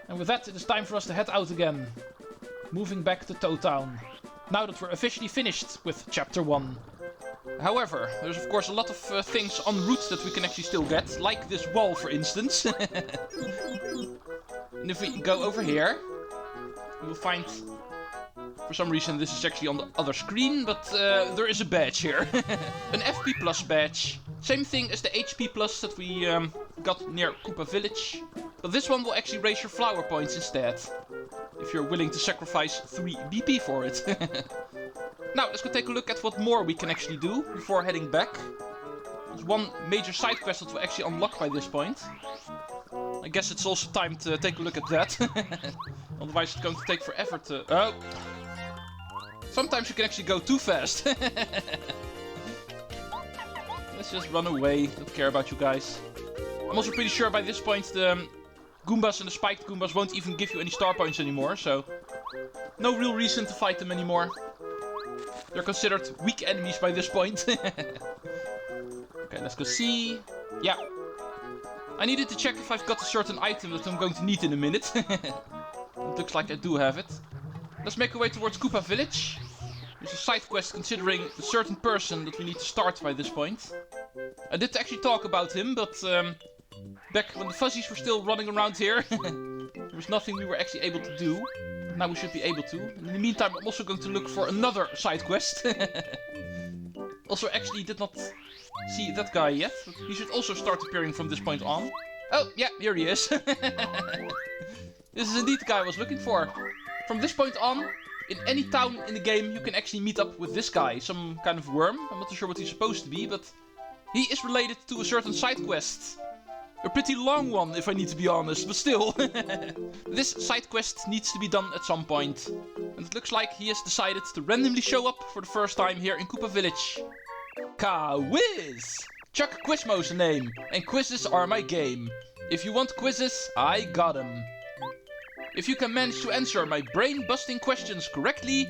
And with that, it is time for us to head out again. Moving back to Toad Town. Now that we're officially finished with Chapter 1. However, there's of course a lot of things en route that we can actually still get. Like this wall, for instance. And if we go over here, we will find... For some reason this is actually on the other screen, but there is a badge here. An FP Plus badge. Same thing as the HP Plus that we got near Koopa Village. But this one will actually raise your flower points instead. If you're willing to sacrifice 3 BP for it. Now, let's go take a look at what more we can actually do before heading back. There's one major side quest that we'll actually unlock by this point. I guess it's also time to take a look at that. Otherwise it's going to take forever to... Oh! Sometimes you can actually go too fast. Let's just run away. Don't care about you guys. I'm also pretty sure by this point the Goombas and the spiked Goombas won't even give you any star points anymore, so... No real reason to fight them anymore. They're considered weak enemies by this point. Okay, let's go see. Yeah. I needed to check if I've got a certain item that I'm going to need in a minute. It looks like I do have it. Let's make our way towards Koopa Village. There's a side quest considering a certain person that we need to start by this point. I did actually talk about him, but back when the fuzzies were still running around here, there was nothing we were actually able to do. Now we should be able to. In the meantime, I'm also going to look for another side quest. Also, actually did not see that guy yet. But he should also start appearing from this point on. Oh, yeah, here he is. This is indeed the guy I was looking for. From this point on, in any town in the game, you can actually meet up with this guy. Some kind of worm. I'm not too sure what he's supposed to be, but he is related to a certain side quest. A pretty long one, if I need to be honest, but still. This side quest needs to be done at some point. And it looks like he has decided to randomly show up for the first time here in Koopa Village. Quiz! Chuck Quizmo's the name, and quizzes are my game. If you want quizzes, I got 'em. If you can manage to answer my brain-busting questions correctly,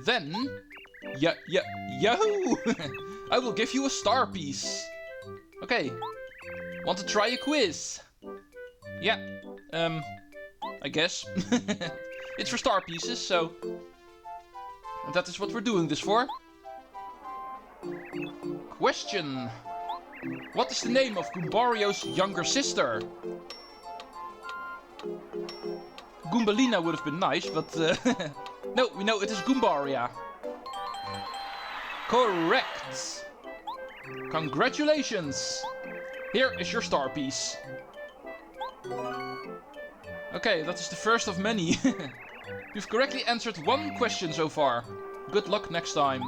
then... Yahoo! I will give you a star piece. Okay. Want to try a quiz? Yeah, I guess. It's for star pieces, so... that is what we're doing this for. Question. What is the name of Goombario's younger sister? Goombalina would have been nice, but... no, we know it is Goombaria. Correct. Congratulations. Here is your star piece. Okay, that is the first of many. You've correctly answered 1 question so far. Good luck next time.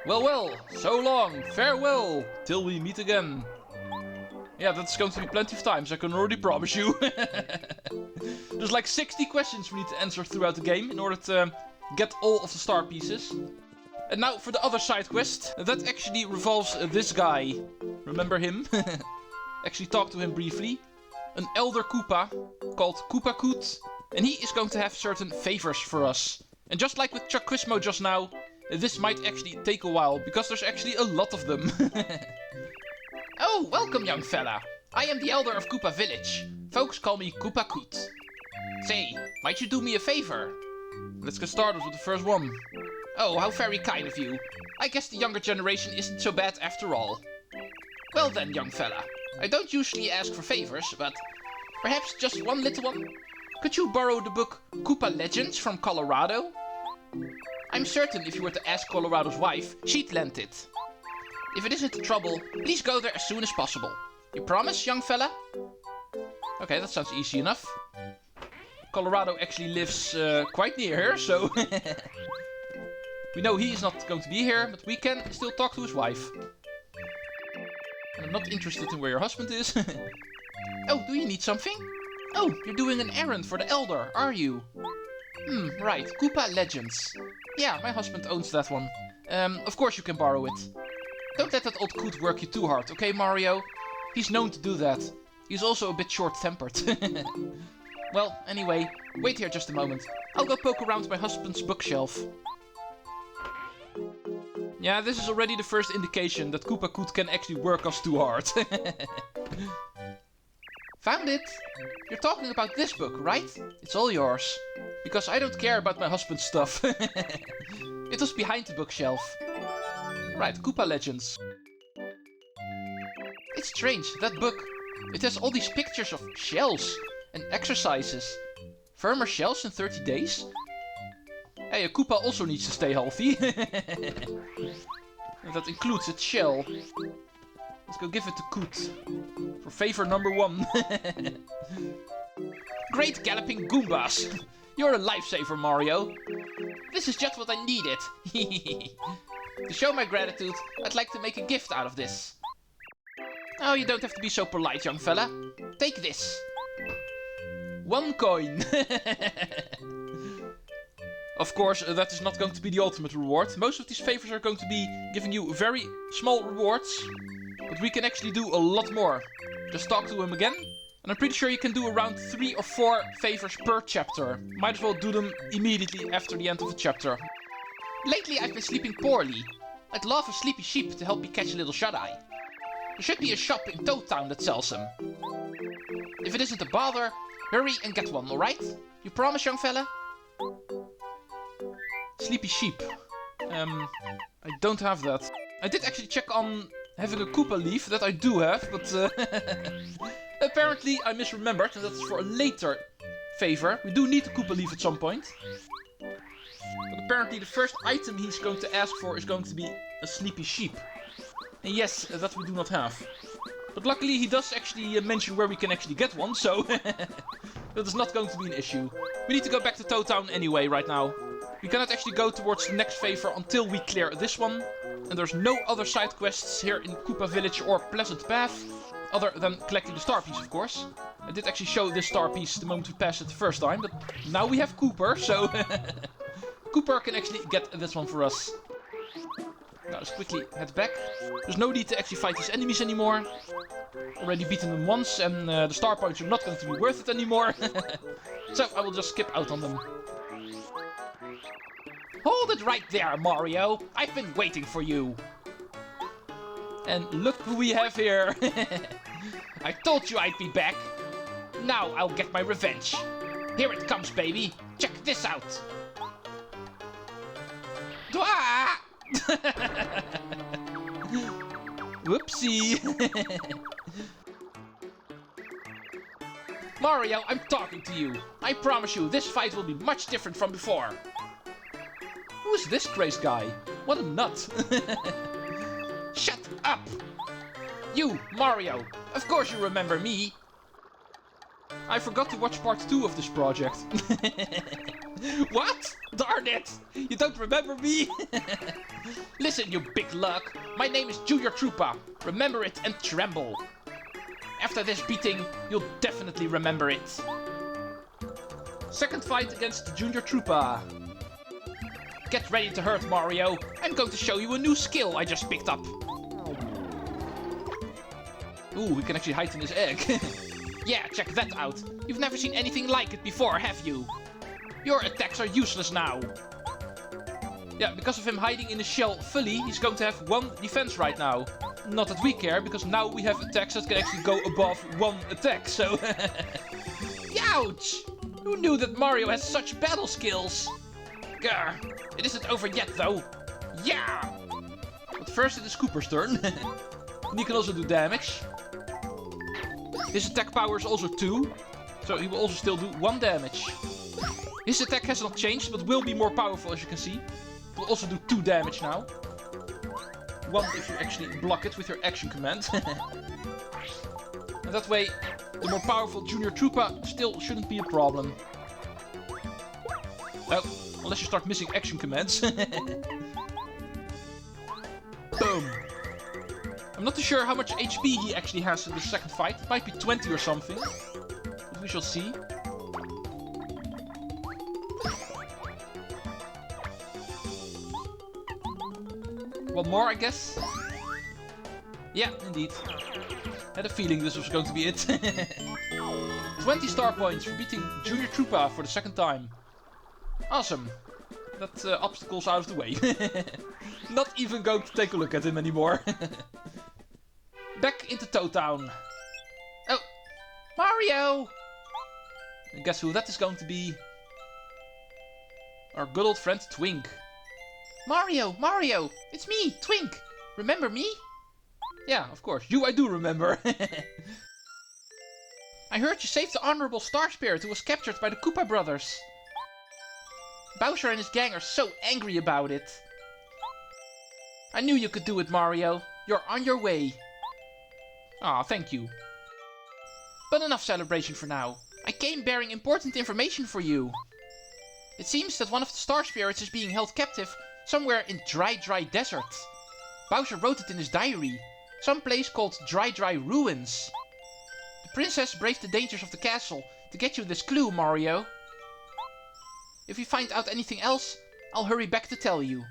Well, so long, farewell, till we meet again. Yeah, that's going to be plenty of times, I can already promise you. There's like 60 questions we need to answer throughout the game in order to get all of the star pieces. And now for the other side quest. That actually revolves this guy. Remember him? Actually talked to him briefly. An elder Koopa called Koopa Koot. And he is going to have certain favors for us. And just like with Chuck Quizmo just now, this might actually take a while, because there's actually a lot of them. Oh, welcome young fella. I am the elder of Koopa Village. Folks call me Koopa Koot. Say, might you do me a favor? Let's get started with the first one. Oh, how very kind of you. I guess the younger generation isn't so bad after all. Well then, young fella. I don't usually ask for favors, but perhaps just one little one? Could you borrow the book Koopa Legends from Colorado? I'm certain if you were to ask Colorado's wife, she'd lend it. If it isn't trouble, please go there as soon as possible. You promise, young fella? Okay, that sounds easy enough. Colorado actually lives quite near here, so... We know he is not going to be here, but we can still talk to his wife. I'm not interested in where your husband is. Oh, do you need something? Oh, you're doing an errand for the elder, are you? Right, Koopa Legends. Yeah, my husband owns that one. Of course you can borrow it. Don't let that old coot work you too hard, okay, Mario? He's known to do that. He's also a bit short-tempered. Well, anyway, wait here just a moment. I'll go poke around my husband's bookshelf. Yeah, this is already the first indication that Koopa Koot can actually work us too hard. Found it! You're talking about this book, right? It's all yours. Because I don't care about my husband's stuff. It was behind the bookshelf. Right, Koopa Legends. It's strange, that book. It has all these pictures of shells and exercises. Firmer shells in 30 days? Hey, a Koopa also needs to stay healthy. And that includes its shell. Let's go give it to Koot. For favor number 1. Great galloping Goombas! You're a lifesaver, Mario. This is just what I needed. To show my gratitude, I'd like to make a gift out of this. Oh, you don't have to be so polite, young fella. Take this. 1 coin. Of course, that is not going to be the ultimate reward. Most of these favors are going to be giving you very small rewards. But we can actually do a lot more. Just talk to him again. And I'm pretty sure you can do around 3 or 4 favors per chapter. Might as well do them immediately after the end of the chapter. Lately I've been sleeping poorly. I'd love a sleepy sheep to help me catch a little shut-eye. There should be a shop in Toad Town that sells them. If it isn't a bother, hurry and get one, alright? You promise, young fella? Sleepy sheep. I don't have that. I did actually check on having a Koopa leaf, that I do have, but apparently I misremembered, and that's for a later favor. We do need a Koopa leaf at some point. But apparently the first item he's going to ask for is going to be a sleepy sheep. And yes, that we do not have. But luckily he does actually mention where we can actually get one, so that is not going to be an issue. We need to go back to Toad Town anyway right now. We cannot actually go towards the next favor until we clear this one. And there's no other side quests here in Koopa Village or Pleasant Path, other than collecting the star piece, of course. I did actually show this star piece the moment we passed it the first time, but now we have Kooper, so Kooper can actually get this one for us. Now let's quickly head back. There's no need to actually fight these enemies anymore. Already beaten them once, and the star points are not going to be worth it anymore. So I will just skip out on them. Hold it right there, Mario! I've been waiting for you! And look who we have here! I told you I'd be back! Now I'll get my revenge! Here it comes, baby! Check this out! Dwaa! Whoopsie! Mario, I'm talking to you! I promise you, this fight will be much different from before! Who is this crazed guy? What a nut! Shut up! You, Mario! Of course you remember me! I forgot to watch part 2 of this project. What? Darn it! You don't remember me? Listen, you big lug. My name is Junior Troopa. Remember it and tremble. After this beating, you'll definitely remember it. Second fight against Junior Troopa. Get ready to hurt, Mario. I'm going to show you a new skill I just picked up. Ooh, we can actually hide in his egg. Yeah, check that out. You've never seen anything like it before, have you? Your attacks are useless now. Yeah, because of him hiding in the shell fully, he's going to have 1 defense right now. Not that we care, because now we have attacks that can actually go above 1 attack, so... Ouch! Who knew that Mario has such battle skills? Grr, it isn't over yet, though. Yeah! But first it is Kooper's turn. And he can also do damage. His attack power is also 2, so he will also still do 1 damage. His attack has not changed, but will be more powerful, as you can see. It will also do 2 damage now. 1 if you actually block it with your action command. And that way, the more powerful Junior Troopa still shouldn't be a problem. Well, unless you start missing action commands. Boom. I'm not too sure how much HP he actually has in the second fight. It might be 20 or something. But we shall see. One more, I guess. Yeah, indeed. Had a feeling this was going to be it. 20 star points for beating Junior Troopa for the second time. Awesome. That obstacle's out of the way. Not even going to take a look at him anymore. Back into Toad Town. Oh, Mario! And guess who that is going to be? Our good old friend Twink. Mario, Mario, it's me, Twink. Remember me? Yeah, of course. I do remember. I heard you saved the honorable Star Spirit who was captured by the Koopa brothers. Bowser and his gang are so angry about it. I knew you could do it, Mario. You're on your way. Aw, thank you. But enough celebration for now. I came bearing important information for you. It seems that one of the Star Spirits is being held captive somewhere in Dry Desert. Bowser wrote it in his diary. Some place called Dry Ruins. The princess braved the dangers of the castle to get you this clue, Mario. If you find out anything else, I'll hurry back to tell you.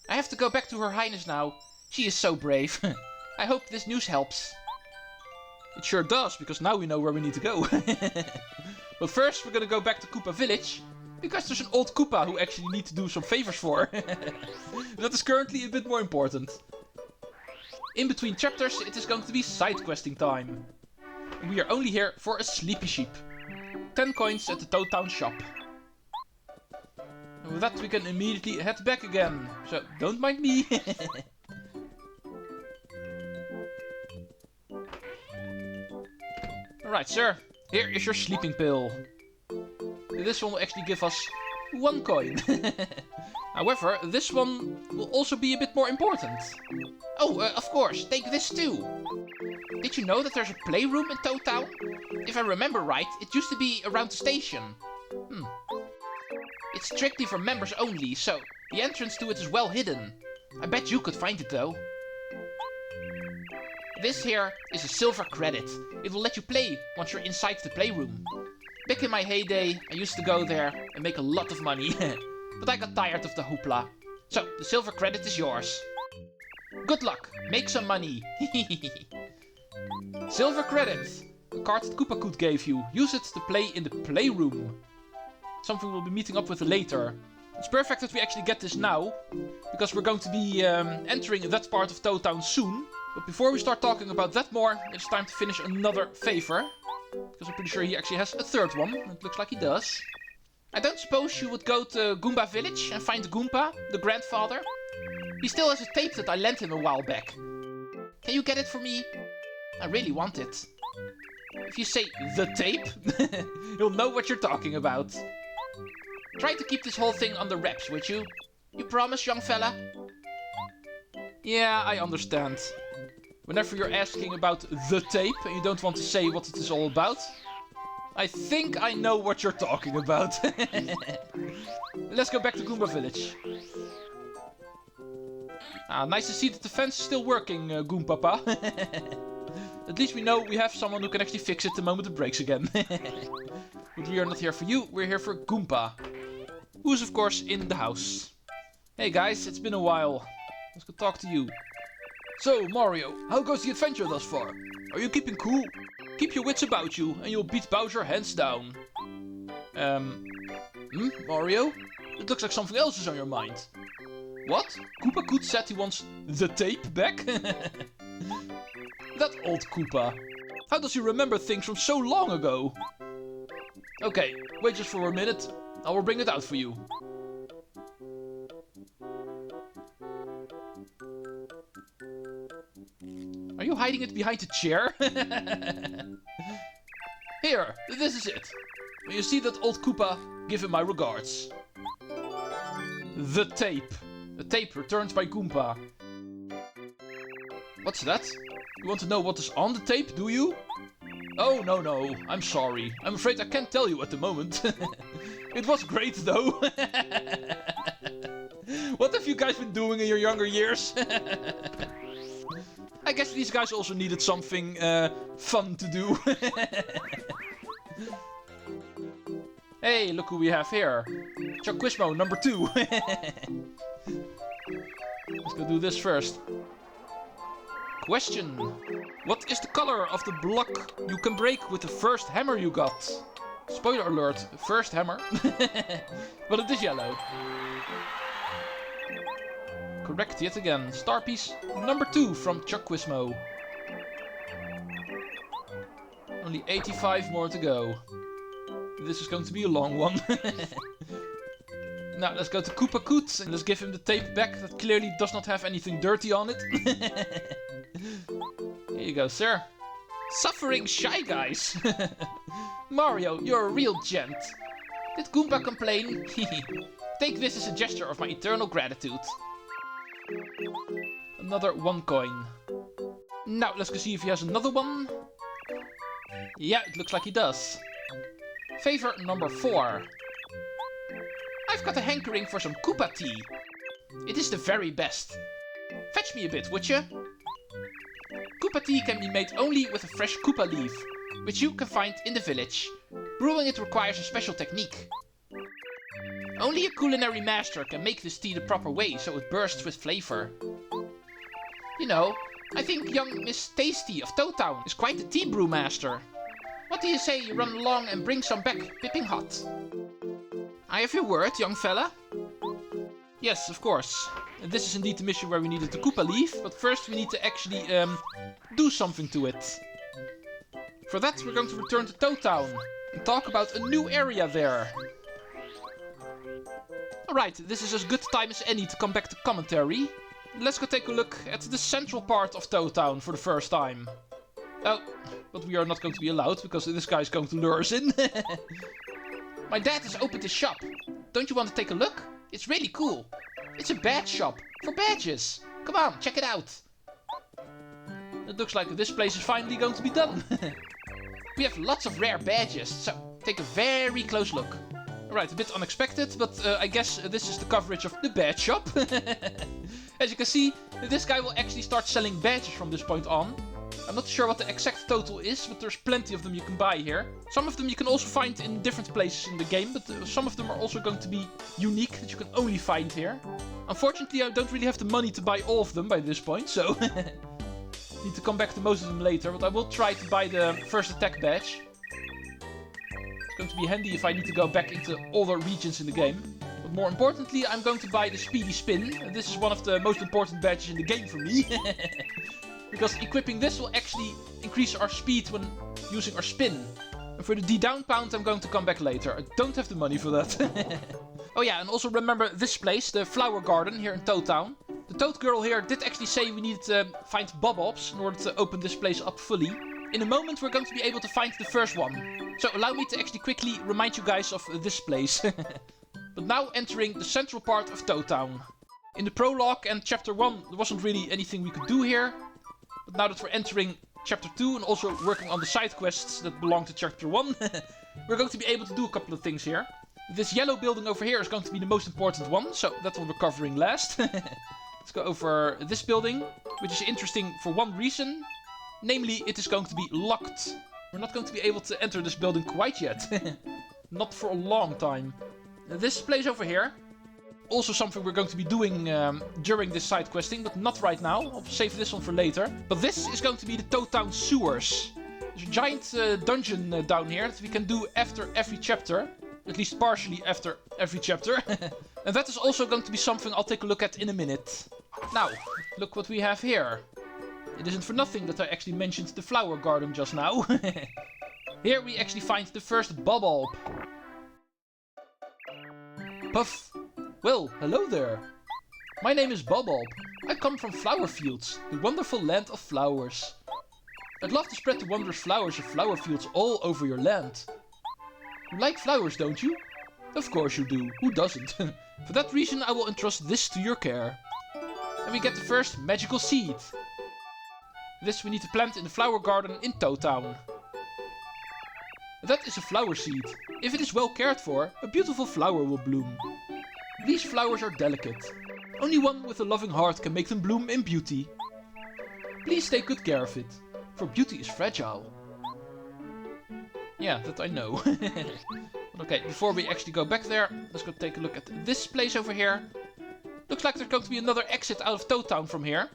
I have to go back to Her Highness now. She is so brave. I hope this news helps. It sure does, because now we know where we need to go. But first we're gonna go back to Koopa Village, because there's an old Koopa who actually need to do some favors for. That is currently a bit more important. In between chapters it is going to be side questing time. We are only here for a sleepy sheep. 10 coins at the Toad Town shop. And with that we can immediately head back again. So don't mind me. Alright, sir. Here is your sleeping pill. This one will actually give us 1 coin. However, this one will also be a bit more important. Oh, of course, take this too. Did you know that there's a playroom in Toad Town? If I remember right, it used to be around the station. It's strictly for members only, so the entrance to it is well hidden. I bet you could find it though. This here is a silver credit. It will let you play once you're inside the playroom. Back in my heyday, I used to go there and make a lot of money. But I got tired of the hoopla. So, the silver credit is yours. Good luck, make some money. Silver credit. A card that Koopa Koot gave you. Use it to play in the playroom. Something we'll be meeting up with later. It's perfect that we actually get this now, because we're going to be entering that part of Toad Town soon. But before we start talking about that more, it's time to finish another favor. Because I'm pretty sure he actually has a third one. It looks like he does. I don't suppose you would go to Goomba Village and find Goomba, the grandfather? He still has a tape that I lent him a while back. Can you get it for me? I really want it. If you say the tape, he'll know what you're talking about. Try to keep this whole thing under wraps, would you? You promise, young fella? Yeah, I understand. Whenever you're asking about the tape and you don't want to say what it is all about, I think I know what you're talking about. Let's go back to Goomba Village. Nice to see that the fence is still working, Goompapa. At least we know we have someone who can actually fix it the moment it breaks again. But we are not here for you, we're here for Goomba. Who's of course in the house. Hey guys, it's been a while. Let's go talk to you. So, Mario, how goes the adventure thus far? Are you keeping cool? Keep your wits about you and you'll beat Bowser hands down. Mario? It looks like something else is on your mind. What? Koopa Koot said he wants the tape back? That old Koopa. How does he remember things from so long ago? Okay, wait just for a minute. I will bring it out for you. Are you hiding it behind a chair? Here, this is it. When you see that old Koopa, give him my regards. The tape. A tape returned by Goomba. What's that? You want to know what is on the tape, do you? Oh, no, I'm sorry. I'm afraid I can't tell you at the moment. It was great, though. What have you guys been doing in your younger years? I guess these guys also needed something fun to do. Hey, look who we have here. Quizmo number 2. Let's go do this first. Question. What is the color of the block you can break with the first hammer you got? Spoiler alert, first hammer. But it is yellow. Correct yet again. Star piece number 2 from Quizmo. Only 85 more to go. This is going to be a long one. Now, let's go to Koopa Koot and let's give him the tape back that clearly does not have anything dirty on it. Here you go, sir. Suffering Shy Guys. Mario, you're a real gent. Did Goomba complain? Take this as a gesture of my eternal gratitude. Another 1 coin. Now, let's go see if he has another one. Yeah, it looks like he does. Favor number 4. I've got a hankering for some Koopa tea. It is the very best. Fetch me a bit, would you? Koopa tea can be made only with a fresh Koopa leaf, which you can find in the village. Brewing it requires a special technique. Only a culinary master can make this tea the proper way so it bursts with flavor. You know, I think young Miss Tasty of Toad Town is quite the tea brew master. What do you say you run along and bring some back, piping hot? I have your word, young fella. Yes, of course. This is indeed the mission where we needed the Koopa leaf, but first we need to actually do something to it. For that we're going to return to Toad Town and talk about a new area there. Alright, this is as good time as any to come back to commentary. Let's go take a look at the central part of Toad Town for the first time. Oh, but we are not going to be allowed because this guy is going to lure us in. My dad has opened his shop. Don't you want to take a look? It's really cool. It's a badge shop for badges. Come on, check it out. It looks like this place is finally going to be done. We have lots of rare badges, so take a very close look. Alright, a bit unexpected, but I guess this is the coverage of the badge shop. As you can see, this guy will actually start selling badges from this point on. I'm not sure what the exact total is, but there's plenty of them you can buy here. Some of them you can also find in different places in the game, but some of them are also going to be unique, that you can only find here. Unfortunately, I don't really have the money to buy all of them by this point, so need to come back to most of them later, but I will try to buy the first attack badge. It's going to be handy if I need to go back into all the regions in the game. But more importantly, I'm going to buy the Speedy spin. This is one of the most important badges in the game for me. Because equipping this will actually increase our speed when using our spin. And for the D-down pound, I'm going to come back later. I don't have the money for that. Oh yeah, and also remember this place, the flower garden here in Toad Town. The Toad Girl here did actually say we needed to find Bob-Obs in order to open this place up fully. In a moment, we're going to be able to find the first one. So allow me to actually quickly remind you guys of this place. But now entering the central part of Toad Town. In the prologue and chapter 1, there wasn't really anything we could do here. But now that we're entering chapter 2 and also working on the side quests that belong to chapter 1, we're going to be able to do a couple of things here. This yellow building over here is going to be the most important one, so that's what we're covering last. Let's go over this building, which is interesting for one reason. Namely, it is going to be locked. We're not going to be able to enter this building quite yet. Not for a long time. This place over here. Also something we're going to be doing during this side questing, but not right now. I'll save this one for later. But this is going to be the Toad Town sewers. There's a giant dungeon down here that we can do after every chapter. At least partially after every chapter. And that is also going to be something I'll take a look at in a minute. Now, look what we have here. It isn't for nothing that I actually mentioned the flower garden just now. Here we actually find the first Bob-Ob. Puff. Well, hello there. My name is Bob-Ob. I come from Flower Fields, the wonderful land of flowers. I'd love to spread the wondrous flowers of flower fields all over your land. You like flowers, don't you? Of course you do. Who doesn't? For that reason, I will entrust this to your care. And we get the first magical seed. This we need to plant in the flower garden in Toad Town. That is a flower seed. If it is well cared for, a beautiful flower will bloom. These flowers are delicate. Only one with a loving heart can make them bloom in beauty. Please take good care of it, for beauty is fragile. Yeah, that I know. Okay, before we actually go back there, let's go take a look at this place over here. Looks like there's going to be another exit out of Toad Town from here.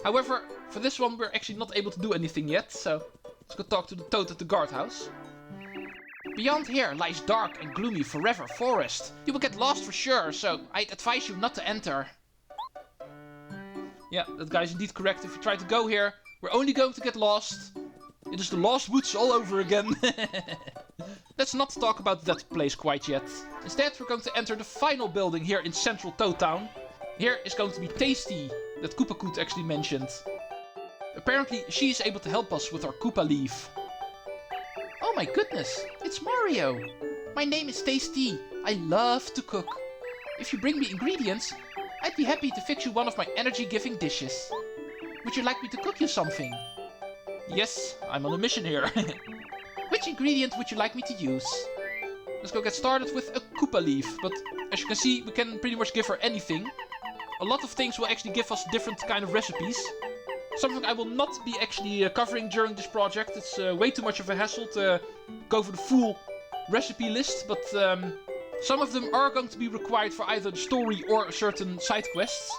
However, for this one we're actually not able to do anything yet, so let's go talk to the Toad at the guardhouse. Beyond here lies dark and gloomy forever forest. You will get lost for sure, so I'd advise you not to enter. Yeah, that guy's indeed correct. If we try to go here, we're only going to get lost. It is the Lost Woods all over again. Let's not talk about that place quite yet. Instead, we're going to enter the final building here in Central Toad Town. Here is going to be Tasty, that Koopa Koot actually mentioned. Apparently, she is able to help us with our Koopa leaf. Oh my goodness, it's Mario! My name is Tasty. I love to cook. If you bring me ingredients, I'd be happy to fix you one of my energy-giving dishes. Would you like me to cook you something? Yes, I'm on a mission here. Which ingredient would you like me to use? Let's go get started with a Koopa leaf, but as you can see, we can pretty much give her anything. A lot of things will actually give us different kind of recipes. Something I will not be actually covering during this project. It's way too much of a hassle to go for the full recipe list, but some of them are going to be required for either the story or certain side quests.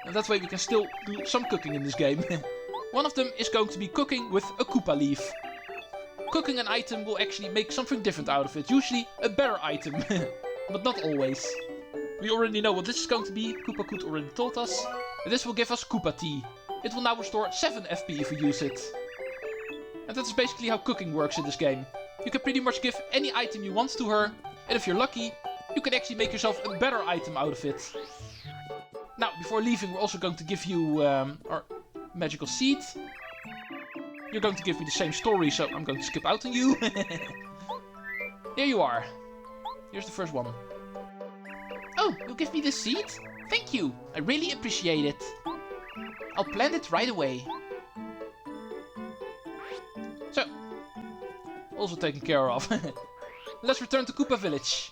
And that way we can still do some cooking in this game. One of them is going to be cooking with a Koopa leaf. Cooking an item will actually make something different out of it. Usually a better item, but not always. We already know what this is going to be. Koopa Koot already told us. And this will give us Koopa tea. It will now restore 7 FP if we use it. And that is basically how cooking works in this game. You can pretty much give any item you want to her. And if you're lucky, you can actually make yourself a better item out of it. Now, before leaving, we're also going to give you our magical seed. You're going to give me the same story, so I'm going to skip out on you. Here you are. Here's the first one. Oh, you'll give me the seed? Thank you. I really appreciate it. I'll plant it right away. So, also taken care of. Let's return to Koopa Village.